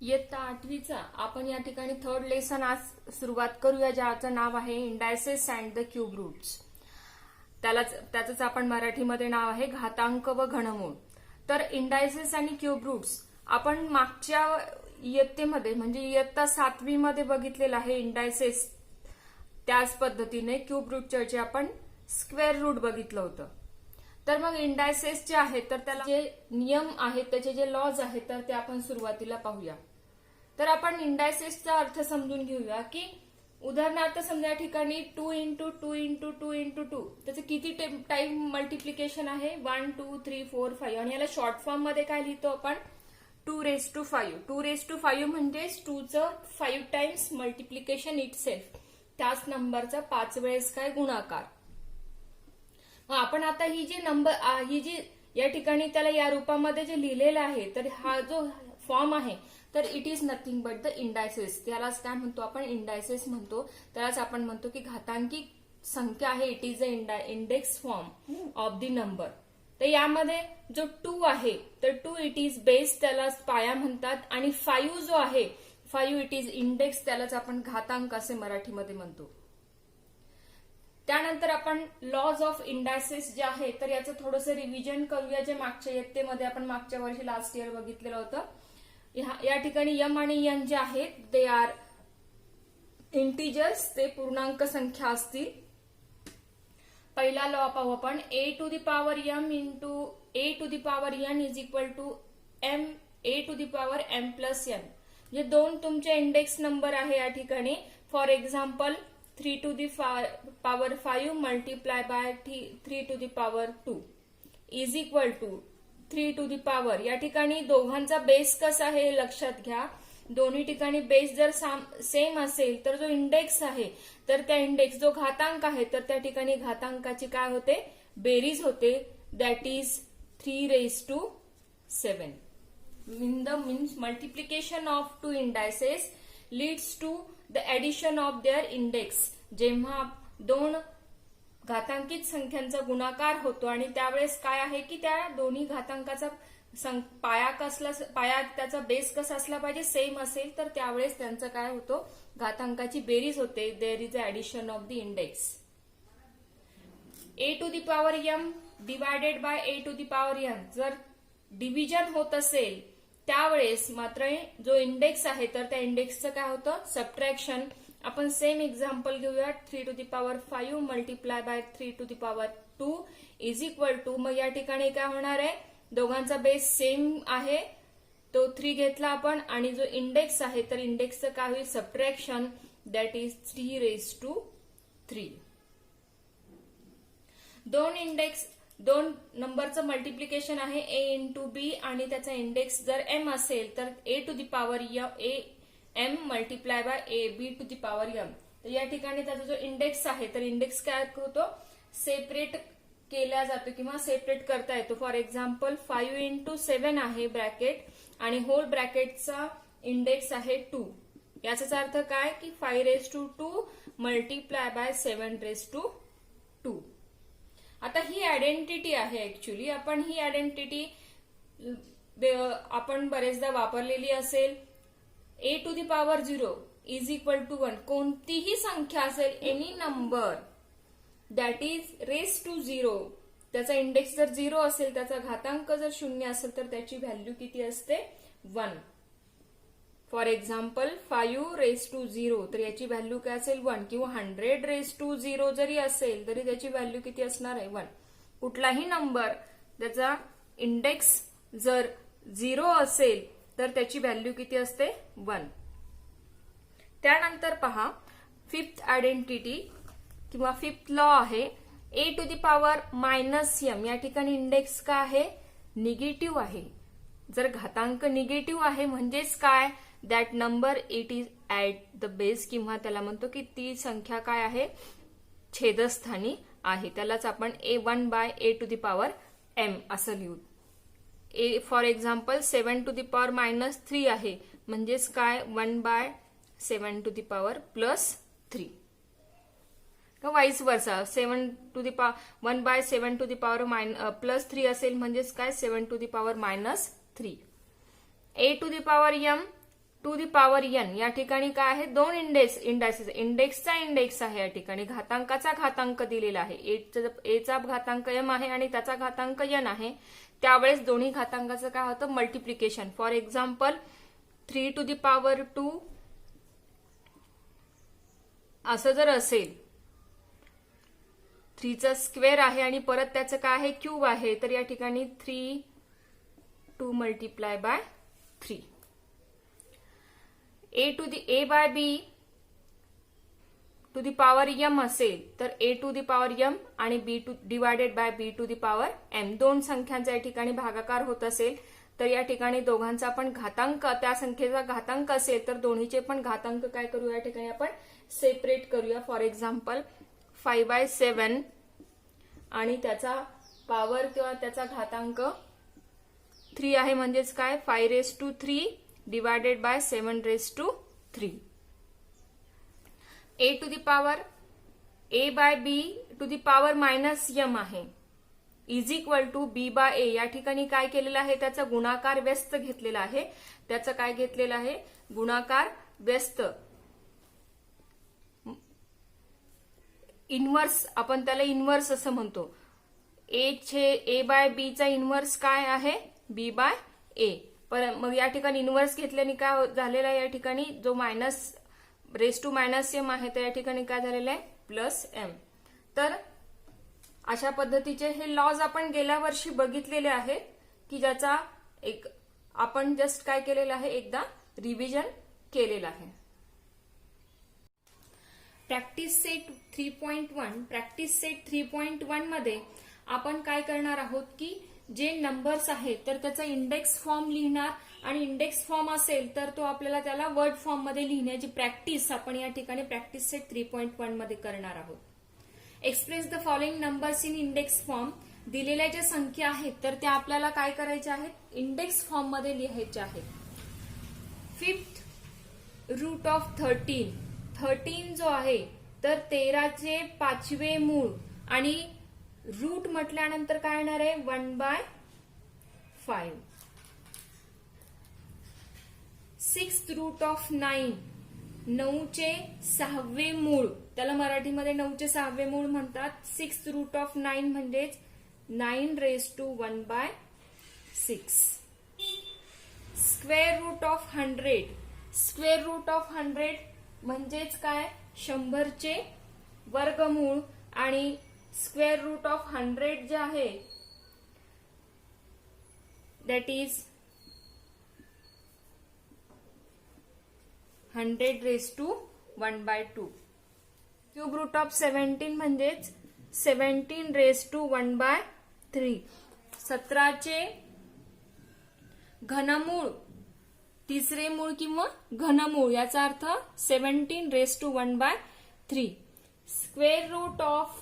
इयत्ता 8वीचा आपण या ठिकाणी थर्ड लेसन आज सुरुवात करूया, ज्याचं नाव आहे indices and the cube roots. त्याचंच आपण मराठीमध्ये नाव आहे घातांक व घनमूळ. तर इंडायसेस आणि क्यूब रूट्स आपण मागच्या इयत्तेमध्ये म्हणजे इयत्ता 7वी मध्ये बघितलेलं आहे इंडायसेस. त्याच पद्धतीने क्यूब रूटचे आपण स्क्वेअर रूट बघितलं होतं. तर मग इंडायसेस जे आहेत तर त्याला जे नियम आहेत, त्याचे जे लॉज आहेत, तर ते आपण सुरुवातीला पाहूया. तर आपण इंडायसेसचा अर्थ समजून घेऊया की उदाहरणार्थ समजा या ठिकाणी 2 इंटू 2 इंटू 2 इंटू 2 त्याचं किती टाइम मल्टिप्लिकेशन आहे 1 2 3 4 5 आणि याला शॉर्ट फॉर्म मध्ये काय लिहितो आपण 2⁵. 2⁵ म्हणजेच 2चं 5 टाइम्स मल्टिप्लिकेशन इट सेल्फ, त्याच नंबरचा 5 वेळेस काय गुणाकार. आपण आता ही जी या ठिकाणी त्याला या रूपामध्ये जे लिहिलेलं आहे तर हा जो फॉर्म आहे तर it is nothing but the indices. त्यालाच काय म्हणतो आपण इंडायसेस म्हणतो. त्यालाच आपण म्हणतो की घातांकी संख्या आहे, it is the index form of the number. तर यामध्ये जो 2 आहे तर 2 इट इज बेस, त्याला पाया म्हणतात, आणि 5 जो आहे 5 इट इज इंडेक्स, त्यालाच आपण घातांक असे मराठीमध्ये म्हणतो. त्यानंतर आपण लॉज ऑफ इंडायसेस जे आहे तर याचं थोडंसं रिव्हिजन करूया, जे मागच्या इयत्तेमध्ये आपण मागच्या वर्षी लास्ट इयर बघितलेलं होतं. या ठिकाणी यम आणि यन जे आहेत दे आर इंटिजर्स, ते पूर्णांक संख्या असतील. पहिला लॉ पाहू आपण a to the power m into a to the power n is equal to m a to the power m plus n. हे दोन तुमचे इंडेक्स नंबर आहे या ठिकाणी. For example 3 to the power 5 multiply by 3 to the power 2 is equal to 3 to the power. या ठिकाणी दोघांचा base कसा आहे हे लक्षात घ्या. दोन्ही ठिकाणी बेस जर सेम असेल तर जो इंडेक्स आहे तर त्या इंडेक्स जो घातांक आहे तर त्या ठिकाणी घातांकाची काय होते बेरीज होते, that is 3⁻7. In the means multiplication of two indices leads to the addition of their index. जेव्हा दोन घातांकित संख्यांचा गुणाकार होतो आणि त्यावेळेस काय आहे की त्या दोन्ही घातांकाचा पाया त्याचा बेस कसा असला पाहिजे सेम असेल तर त्यावेळेस त्यांचं काय होतो घातांकाची बेरीज होते. There is a addition of the index. a to the power m divided by a to the power n जर डिव्हिजन होत असेल त्यावेळेस मात्र जो इंडेक्स आहे तर त्या इंडेक्सचं काय होतं सबट्रॅक्शन. आपण सेम एक्झाम्पल घेऊया 3 to the power 5 multiply by 3 to the power 2 is equal to. मग या ठिकाणी काय होणार आहे दोघांचा बेस सेम आहे तो 3 घेतला आपण आणि जो इंडेक्स आहे तर इंडेक्सचं काय होईल सबट्रॅक्शन, दॅट इज 3⁻3. दोन नंबरचं मल्टिप्लिकेशन आहे a इंटू बी आणि त्याचा इंडेक्स जर m असेल तर a to the power m multiply by a b to the power m. तर या ठिकाणी त्याचा जो इंडेक्स आहे तर इंडेक्स काय होतो सेपरेट केला जातो किंवा सेपरेट करता येतो. फॉर एक्झाम्पल 5 इंटू 7 आहे ब्रॅकेट आणि होल ब्रॅकेटचा इंडेक्स आहे 2. याचाच अर्थ काय की 5⁻2 मल्टिप्लाय बाय 7⁻2. आता ही आयडेंटिटी आहे ऍक्च्युली. आपण ही आयडेंटिटी आपण बरेचदा वापरलेली असेल. a to the power 0 is equal to 1. कोणतीही संख्या असेल any number that is raise to 0, त्याचा इंडेक्स जर 0 असेल त्याचा घातांक जर 0 असेल तर त्याची व्हॅल्यू किती असते 1. फॉर एक्झाम्पल 5⁻0 तर याची व्हॅल्यू काय असेल 1 किंवा 100⁻0 जरी असेल तरी त्याची व्हॅल्यू किती असणार आहे 1. कुठलाही नंबर त्याचा इंडेक्स जर 0 असेल तर त्याची व्हॅल्यू किती असते 1. त्यानंतर पहा फिफ्थ आयडेंटिटी किंवा फिफ्थ लॉ आहे a to the power -m. या ठिकाणी इंडेक्स काय आहे निगेटिव्ह आहे. जर घातांक निगेटिव्ह आहे म्हणजेच काय that number it is at the base किंवा त्याला म्हणतो की ती संख्या काय आहे छेदस्थानी आहे. त्यालाच आपण a1 by a to the power m असं लिहू. For example 7 to the power -3 आहे म्हणजेच काय 1 by 7 to the power +3. Vice versa 7 to the power 1 by 7 to the power +3 असेल म्हणजेच काय 7 to the power -3. a to the power m to the power n या ठिकाणी काय आहे, दोन इंडेक्सेस, इंडेक्सचा इंडेक्स आहे या ठिकाणी, घातांकाचा घातांक दिलेला आहे, a चा घातांक m आहे आणि त्याचा घातांक n आहे. त्यावेळेस दोन्ही घातांकाचं काय होतं, multiplication. For example 3 to the power 2 असं जर असेल, 3 चा स्क्वेअर आहे आणि परत त्याचं काय आहे, क्यूब आहे, तर या ठिकाणी 3 2 multiply by 3. a by b to the power m असेल तर a to the power m आणि b divided by b to the power m, दोन संख्यांचा या ठिकाणी भागाकार होत असेल तर या ठिकाणी दोघांचा पण घातांक, त्या संख्येचा घातांक असेल तर दोन्हीचे पण घातांक काय करू, या ठिकाणी आपण सेपरेट करूया. फॉर एक्झाम्पल 5/7 आणि त्याचा पॉवर किंवा त्याचा घातांक 3 आहे, म्हणजेच काय 5�3 divided by 7�3. a to the power a by b to the power -m आहे is equal to b by a. या ठिकाणी काय केलेलं आहे, त्याचा गुणाकार व्यस्त घेतलेला आहे, त्याचं काय घेतलेलं आहे, गुणाकार व्यस्त, इन्व्हर्स, आपण त्याला इन्व्हर्स असं म्हणतो. a बाय b चा इन्व्हर्स काय आहे, b बाय a. मग या ठिकाणी इन्व्हर्स घेतल्याने काय झालेला आहे, या ठिकाणी जो -m आहे तर या ठिकाणी काय झालेलं आहे, +m. तर अशा पद्धतीचे हे लॉज आपण गेल्या वर्षी बघितलेले आहेत की ज्याचा एक आपण जस्ट काय केलेलं आहे, एकदा रिव्हिजन केलेलं आहे. प्रॅक्टिस सेट 3.1 प्रॅक्टिस सेट 3.1 मध्ये आपण काय करणार आहोत की जे नंबर्स आहेत तर त्याचा इंडेक्स फॉर्म लिहिणार आणि इंडेक्स फॉर्म असेल तर तो आपल्याला त्याला वर्ड फॉर्म मध्ये लिहिण्याची प्रॅक्टिस आपण या ठिकाणी प्रॅक्टिस सेट 3.1 मध्ये करणार आहोत. Express the following numbers in index form. दिलेल्या ज्या संख्या आहेत तर त्या आपल्याला काय करायच्या आहेत, इंडेक्स फॉर्म मध्ये लिहायच्या आहेत. 5th रूट ऑफ 13 जो आहे तर 13चे 5वे मूळ आणि रूट म्हटल्यानंतर काय येणार आहे, 1/5. 6th रूट ऑफ 9 9चे 6वे मूळ, त्याला मराठीमध्ये 9चे 6वे मूळ म्हणतात. 6th रूट ऑफ 9 म्हणजेच 9⁻⁴. Square root of 100 square root of 100 म्हणजेच काय, 100चे वर्गमूळ आणि स्क्वेअर रूट ऑफ 100 जे आहे that is 100⁻⁴. Cube root of 17 म्हणजेच 17⁻⁴. 17चे घनमूळ, तिसरे मूळ किंवा घनमूळ, याचा अर्थ 17⁻⁴. स्क्वेअर रूट ऑफ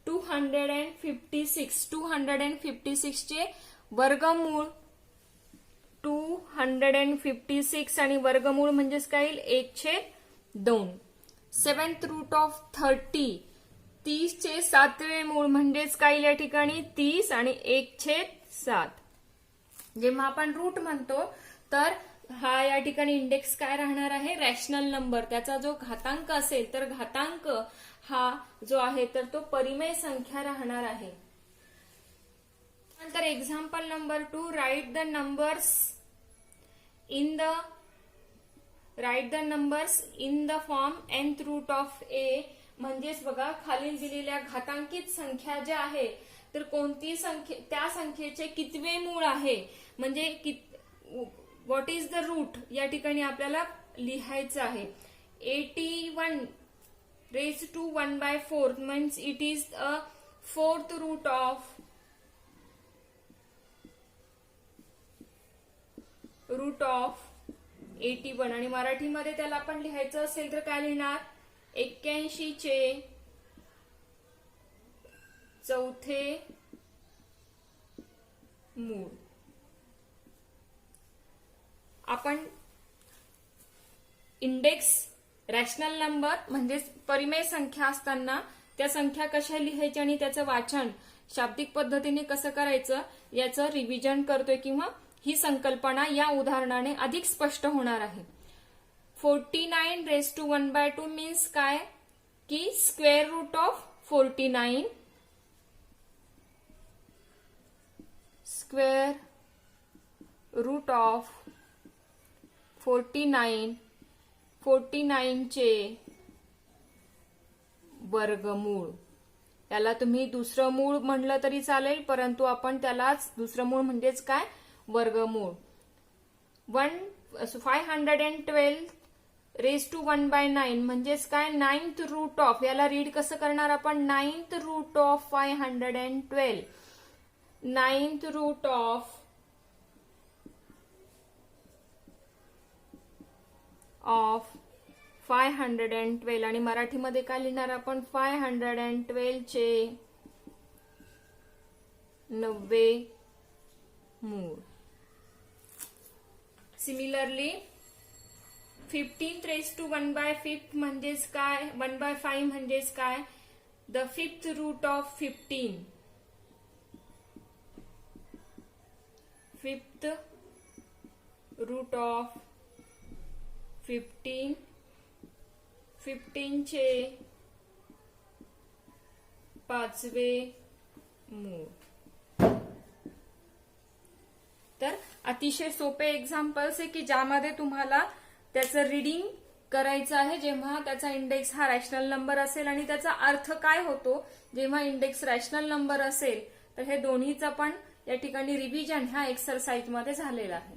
256 256 चे वर्गमूळ 256 आणि वर्गमूळ म्हणजेच काय येईल, 1/2. 7th रूट ऑफ 30 30चे 7वे मूळ म्हणजेच काय येईल, या ठिकाणी 30 आणि 1/7. जेव्हा आपण रूट म्हणतो तर हा या ठिकाणी इंडेक्स काय राहणार आहे, रॅशनल नंबर. त्याचा जो घातांक असेल तर घातांक हा जो आहे तर तो परिमेय संख्या राहणार आहे. नंतर example number 2, write the numbers in the form nth root of a. म्हणजेच बघा, खालील दिलेल्या घातांकित संख्या ज्या आहे तर कोणती संख्या, त्या संख्येचे कितवे मूळ आहे, म्हणजे व्हॉट इज द रूट या ठिकाणी आपल्याला लिहायचं आहे. 81⁻⁴ means it is a 4th root of 81 आणि मराठीमध्ये त्याला आपण लिहायचं असेल तर काय लिहिणार, 81चे 4थे मूळ. आपण इंडेक्स रॅशनल नंबर म्हणजेच परिमेय संख्या असताना त्या संख्या कशा लिहायच्या आणि त्याचं वाचन शाब्दिक पद्धतीने कसं करायचं याचं रिव्हिजन करतोय किंवा ही संकल्पना या उदाहरणाने अधिक स्पष्ट होणार आहे. 49 रेज टू 1/2 मीन्स काय की square root of 49 square root of 49 चे वर्गमूळ. याला तुम्ही दुसरं मूळ म्हणलं तरी चालेल, परंतु आपण त्यालाच दुसरं मूळ म्हणजेच काय वर्गमूळ. 512 रेज टू 1/9 म्हणजेच काय 9th रूट ऑफ. याला रीड कसं करणार आपण 9th route of 512. 9th route of 512 आणि मराठीमध्ये काय लिहिणार आपण 512 चे 90 मूळ. सिमिलरली 15 रेज टू 1/5 म्हणजेच काय 1/5 म्हणजेच काय the 5th root of 15. 5th root of 15 चे 5वे मूळ. तर अतिशय सोपे एक्झाम्पल्स आहे की ज्यामध्ये तुम्हाला त्याचं रीडिंग करायचं आहे जेव्हा त्याचा इंडेक्स हा रॅशनल नंबर असेल आणि त्याचा अर्थ काय होतो जेव्हा इंडेक्स रॅशनल नंबर असेल. तर हे दोन्हीचं पण या ठिकाणी रिव्हिजन ह्या एक्सरसाइज मध्ये झालेलं आहे.